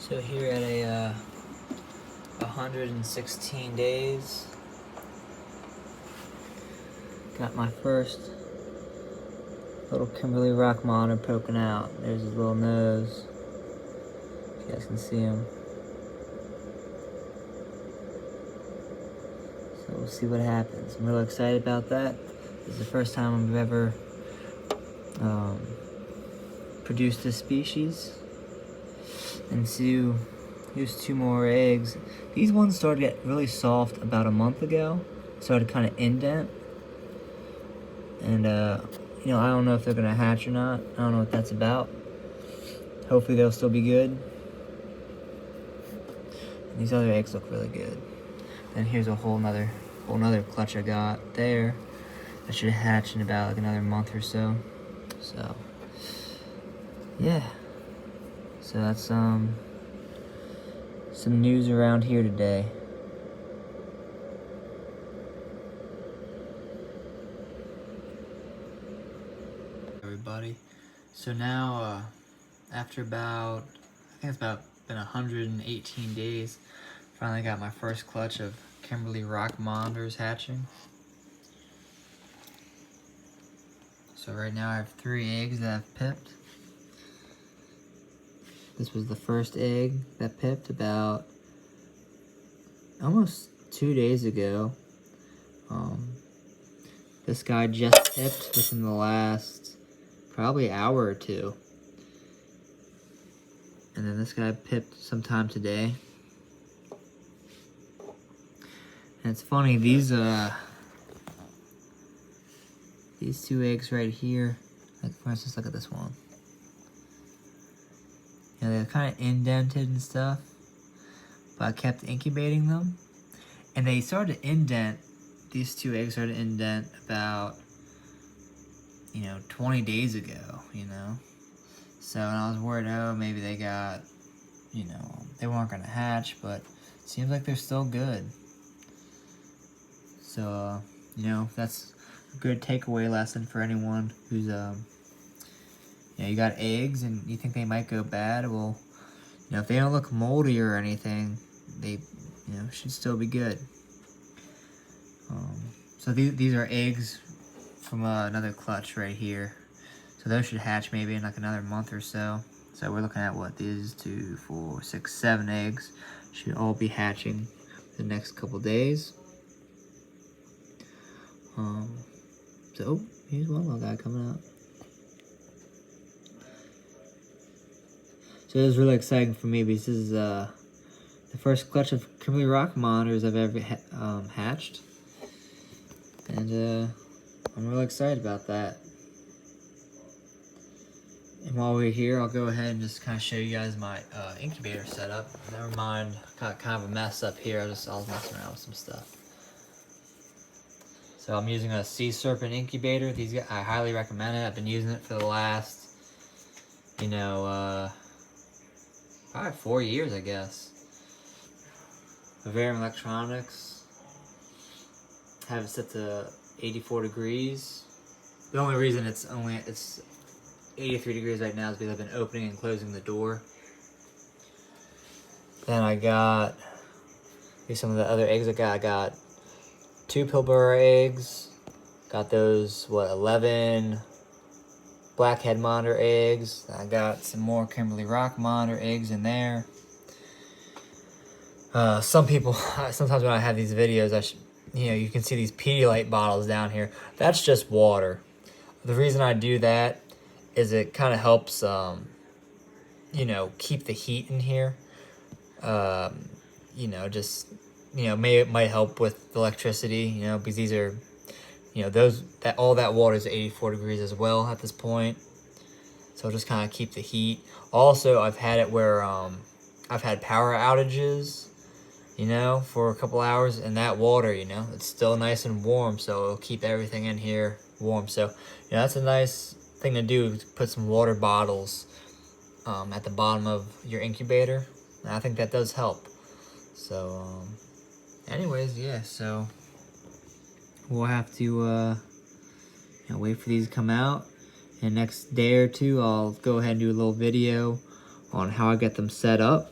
So here at a 116 days, got my first little Kimberley Rock Monitor poking out. There's his little nose. If you guys can see him. So we'll see what happens. I'm really excited about that. This is the first time I've ever produced this species. And so here's 2 more eggs. These ones started to get really soft about a month ago. Started to kind of indent. And you know, I don't know if they're gonna hatch or not. I don't know what that's about. Hopefully they'll still be good. And these other eggs look really good. Then here's a whole nother clutch I got there. That should hatch in about like another month or so. So yeah. So that's some news around here today. Everybody. So now after about, I think it's been 118 days, finally got my first clutch of Kimberley Rock Monitors hatching. So right now I have 3 eggs that I've pipped. This was the first egg that pipped about almost 2 days ago. This guy just pipped within the last probably hour or 2. And then this guy pipped sometime today. And it's funny, these 2 eggs right here, like for instance, look at this one. You know, they're kind of indented and stuff, but I kept incubating them. And they started to indent, these 2 eggs started to indent about, 20 days ago, So, and I was worried, oh, maybe they got, they weren't going to hatch, but it seems like they're still good. So, that's a good takeaway lesson for anyone who's, you got eggs and you think they might go bad. Well, if they don't look moldy or anything, they, should still be good. So these are eggs from another clutch right here. So those should hatch maybe in like another month or so. So we're looking at what, these 2, 4, 6, 7 eggs should all be hatching the next couple days. So here's one little guy coming out. So it was really exciting for me because this is the first clutch of Kimberley Rock Monitors I've ever hatched. And I'm really excited about that. And while we're here, I'll go ahead and just kind of show you guys my incubator setup. Never mind, got kind of a mess up here. I was messing around with some stuff. So I'm using a sea serpent incubator. These I highly recommend it. I've been using it for the last, probably 4 years, I guess. Vivarium Electronics. Have it set to 84 degrees. The only reason it's 83 degrees right now is because I've been opening and closing the door. Then I got, here's some of the other eggs I got. I got 2 Pilbara eggs. Got those, 11 Blackhead Monitor eggs. I got some more Kimberley Rock Monitor eggs in there. Some people, sometimes when I have these videos, you can see these Pedialyte bottles down here. That's just water. The reason I do that is it kind of helps, keep the heat in here. It might help with the electricity, because these are, all that water is 84 degrees as well at this point. So just kind of keep the heat. Also, I've had it where I've had power outages, for a couple hours, and that water, it's still nice and warm, so it'll keep everything in here warm. So, that's a nice thing to do, to put some water bottles at the bottom of your incubator. And I think that does help. So, anyways, yeah, so we'll have to wait for these to come out. And next day or 2, I'll go ahead and do a little video on how I get them set up.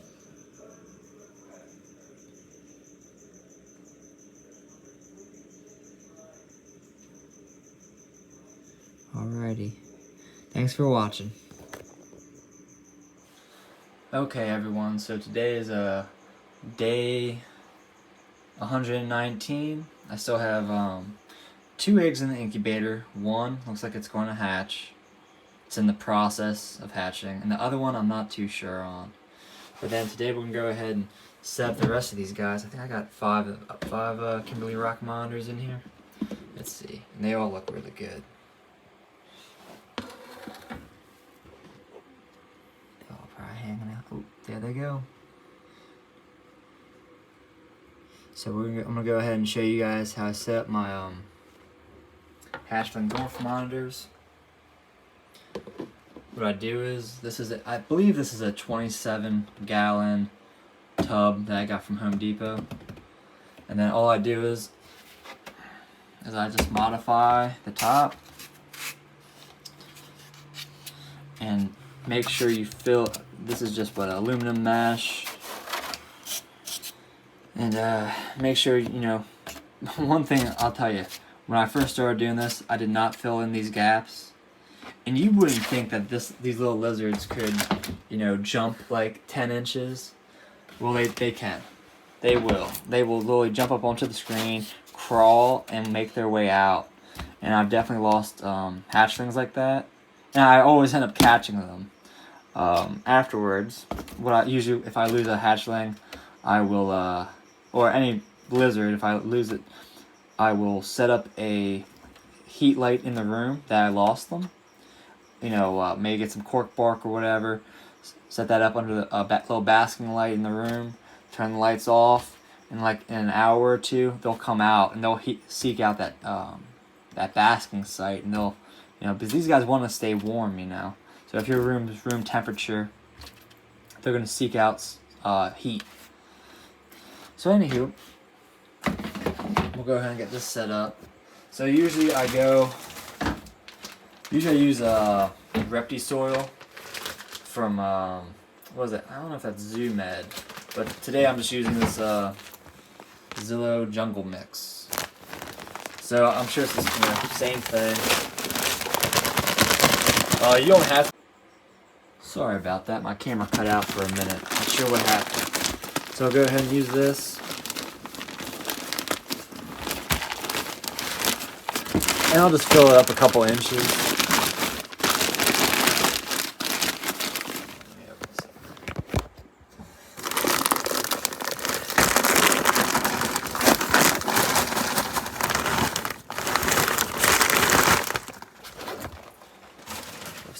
Alrighty. Thanks for watching. Okay, everyone. So today is day 119. I still have 2 eggs in the incubator. One looks like it's going to hatch. It's in the process of hatching, and the other one I'm not too sure on. But then today we're gonna go ahead and set up the rest of these guys. I think I got five Kimberley Rock Monitors in here. Let's see, and they all look really good. They're all probably hanging out. Oh, there they go. So I'm gonna go ahead and show you guys how I set up my hatchling dwarf monitors. What I do is, I believe this is a 27-gallon tub that I got from Home Depot. And then all I do is I just modify the top and make sure you fill, this is just what, aluminum mesh. And make sure, you know, one thing I'll tell you, when I first started doing this, I did not fill in these gaps. And you wouldn't think that these little lizards could, you know, jump like 10 inches. Well, they can. They will. They will literally jump up onto the screen, crawl, and make their way out. And I've definitely lost hatchlings like that. And I always end up catching them. Afterwards, usually, if I lose a hatchling, I will, or any lizard, if I lose it, I will set up a heat light in the room that I lost them. You know, maybe get some cork bark or whatever, set that up under the little basking light in the room, turn the lights off, and like in an hour or two, they'll come out and they'll seek out that that basking site, and they'll, you know, because these guys want to stay warm, you know. So if your room is room temperature, they're going to seek out heat. So anywho, we'll go ahead and get this set up. So usually I use Repti soil from what is it? I don't know if that's Zoo Med, but today I'm just using this Zillow Jungle Mix. So I'm sure it's the same thing. You don't have to. Sorry about that, my camera cut out for a minute. Not sure what happened. So I'll go ahead and use this. And I'll just fill it up a couple inches.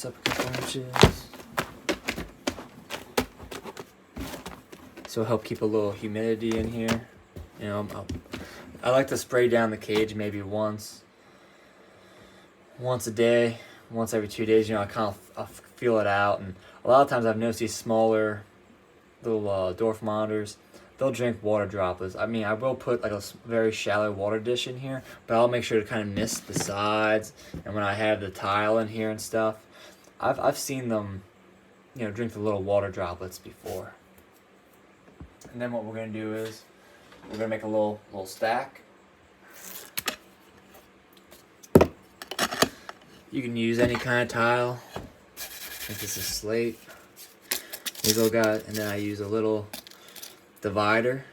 Up a couple inches. So it'll help keep a little humidity in here. You know, I like to spray down the cage maybe once a day, once every 2 days. You know, I feel it out. And a lot of times I've noticed these smaller little dwarf monitors, they'll drink water droplets. I mean, I will put like a very shallow water dish in here, but I'll make sure to kind of mist the sides. And when I have the tile in here and stuff, I've seen them, you know, drink the little water droplets before. And then what we're gonna do is we're gonna make a little stack. You can use any kind of tile. I think this is slate. These little guys, and then I use a little divider.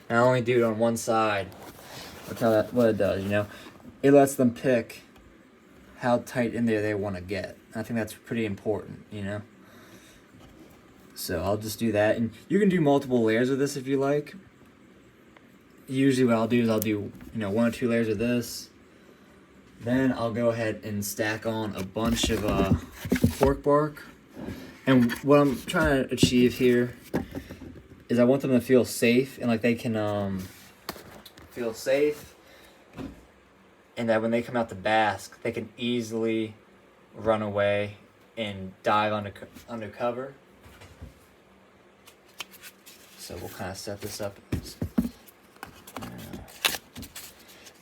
And I only do it on one side. Look what it does, you know. It lets them pick how tight in there they want to get. I think that's pretty important, you know. So I'll just do that, and you can do multiple layers of this if you like. Usually what I'll do is I'll do, you know, 1 or 2 layers of this. Then I'll go ahead and stack on a bunch of cork bark. And what I'm trying to achieve here is I want them to feel safe, and like they can feel safe. And that when they come out to bask, they can easily run away and dive under cover. So we'll kind of set this up.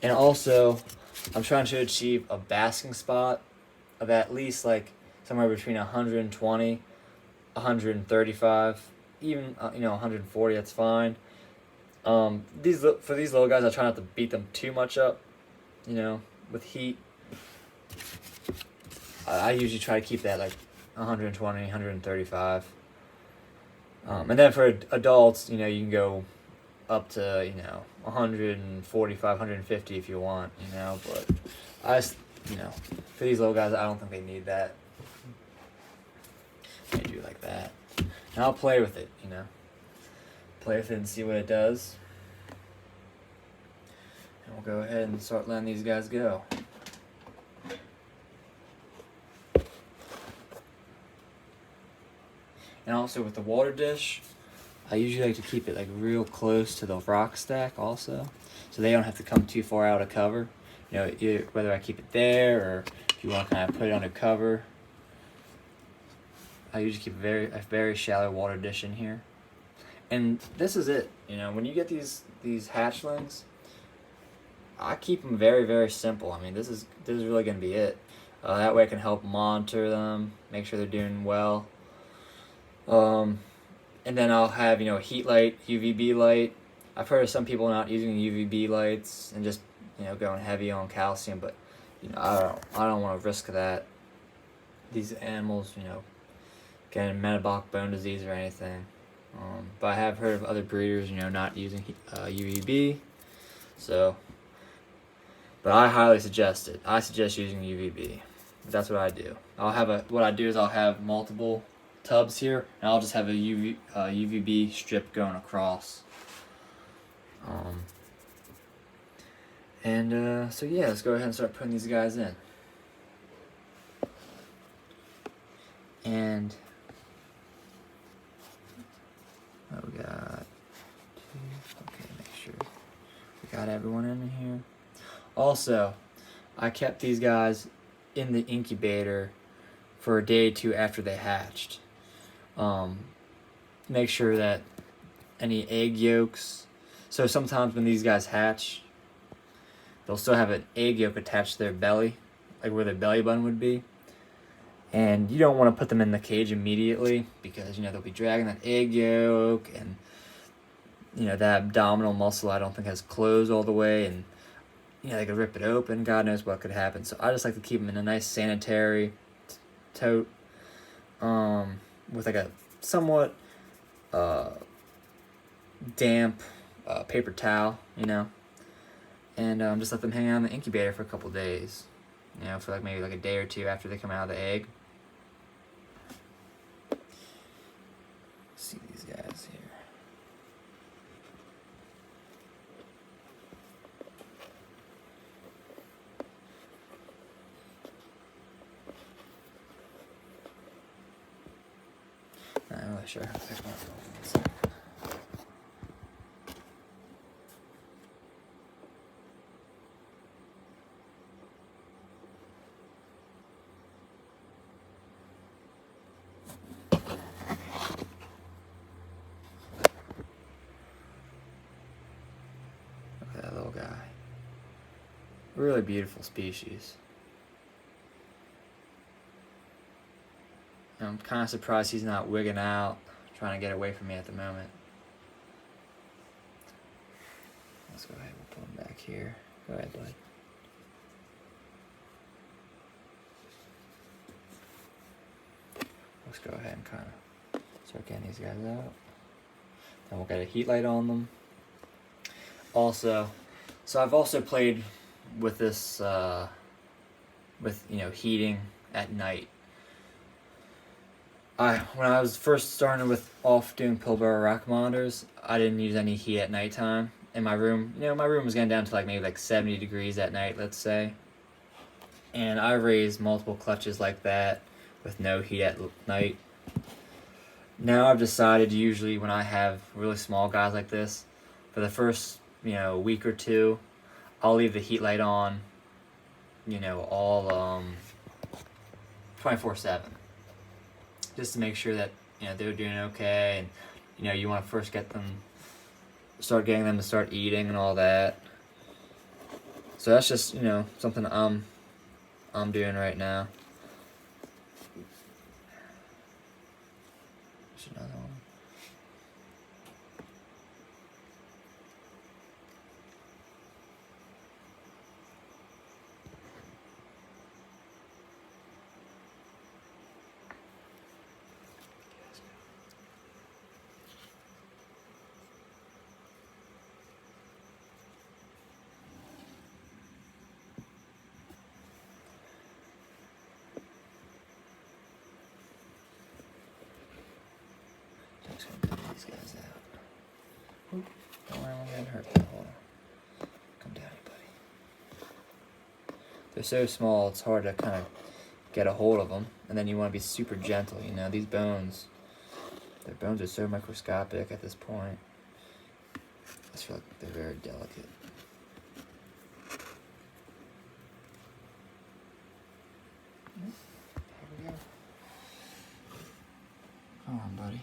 And also, I'm trying to achieve a basking spot of at least like somewhere between 120, 135, even you know, 140. That's fine. For these little guys, I try not to beat them too much up. You know, with heat, I usually try to keep that like 120, 135. And then for adults, you know, you can go up to, you know, 145, 150 if you want, you know, but you know, for these little guys, I don't think they need that. I do it like that. And I'll play with it, you know, play with it and see what it does. And we'll go ahead and start letting these guys go. And also with the water dish, I usually like to keep it like real close to the rock stack also, so they don't have to come too far out of cover. You know, either, whether I keep it there or if you want to kind of put it under cover. I usually keep a very shallow water dish in here. And this is it. You know, when you get these hatchlings, I keep them very, very simple. I mean, this is really going to be it. That way I can help monitor them, make sure they're doing well. And then I'll have, you know, a heat light, UVB light. I've heard of some people not using UVB lights and just, you know, going heavy on calcium, but, you know, I don't want to risk that. These animals, you know, getting metabolic bone disease or anything. But I have heard of other breeders, you know, not using UVB. So, but I highly suggest it. I suggest using UVB. That's what I do. What I do is I'll have multiple tubs here, and I'll just have a UVB strip going across. So yeah, let's go ahead and start putting these guys in. And we got okay, make sure we got everyone in here. Also, I kept these guys in the incubator for a day or two after they hatched. Make sure that any egg yolks, so sometimes when these guys hatch, they'll still have an egg yolk attached to their belly, like where their belly button would be. And you don't want to put them in the cage immediately because, you know, they'll be dragging that egg yolk, and, you know, that abdominal muscle I don't think has closed all the way, and, you know, they could rip it open. God knows what could happen. So I just like to keep them in a nice sanitary tote, with like a somewhat damp paper towel, you know, and just let them hang out in the incubator for a couple days, you know, for like maybe like a day or two after they come out of the egg. Let's see these guys here. Not really sure how to pick one up. Look at that little guy. Really beautiful species. I'm kind of surprised he's not wigging out, trying to get away from me at the moment. Let's go ahead and put him back here. Go ahead, bud. Let's go ahead and kind of start getting these guys out. Then we'll get a heat light on them. Also, so I've also played with this, with, you know, heating at night. When I was first starting off doing Kimberley Rock Monitors, I didn't use any heat at nighttime in my room. You know, my room was getting down to like maybe like 70 degrees at night, let's say. And I raised multiple clutches like that with no heat at night. Now I've decided usually when I have really small guys like this, for the first, you know, week or two, I'll leave the heat light on, you know, all 24/7. Just to make sure that, you know, they're doing okay, and, you know, you want to first start getting them to start eating and all that. So that's just, you know, something I'm doing right now. There's another one. just gonna pull these guys out. Oop, don't worry, I'm gonna hurt them. Hold on. Come down here, buddy. They're so small, it's hard to kind of get a hold of them. And then you want to be super gentle, you know. These bones, their bones are so microscopic at this point. I just feel like they're very delicate. There we go. Come on, buddy.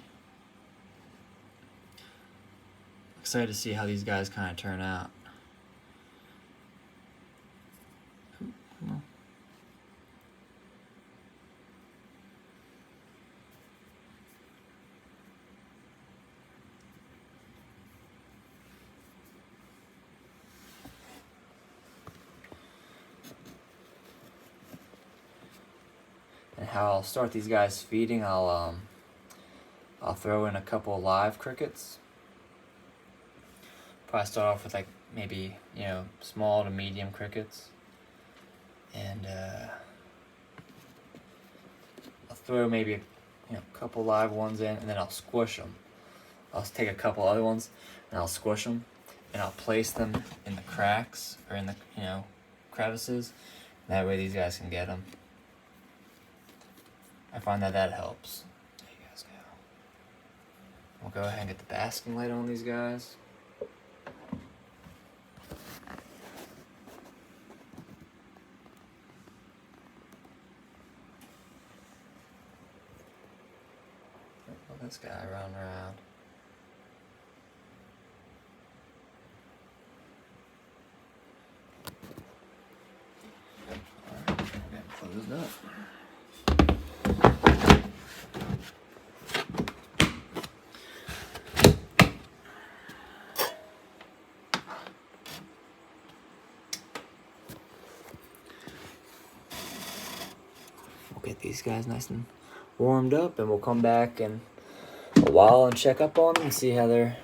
Excited to see how these guys kind of turn out. Come on. And how I'll start these guys feeding, I'll throw in a couple of live crickets. Probably start off with like maybe, you know, small to medium crickets, and I'll throw maybe a couple live ones in, and then I'll squish them. I'll take a couple other ones and I'll squish them, and I'll place them in the cracks or in the crevices. That way these guys can get them. I find that helps. There you guys go. We'll go ahead and get the basking light on these guys. Pull this guy around. Alright, we're getting closed up. Get these guys nice and warmed up, and we'll come back in a while and check up on them and see how they're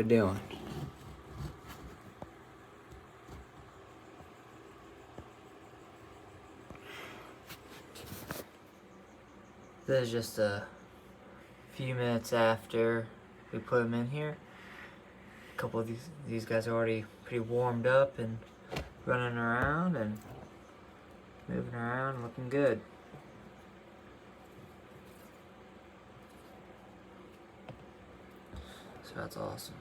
doing. This is just a few minutes after we put them in here. A couple of these guys are already pretty warmed up and running around and moving around, looking good. So that's awesome.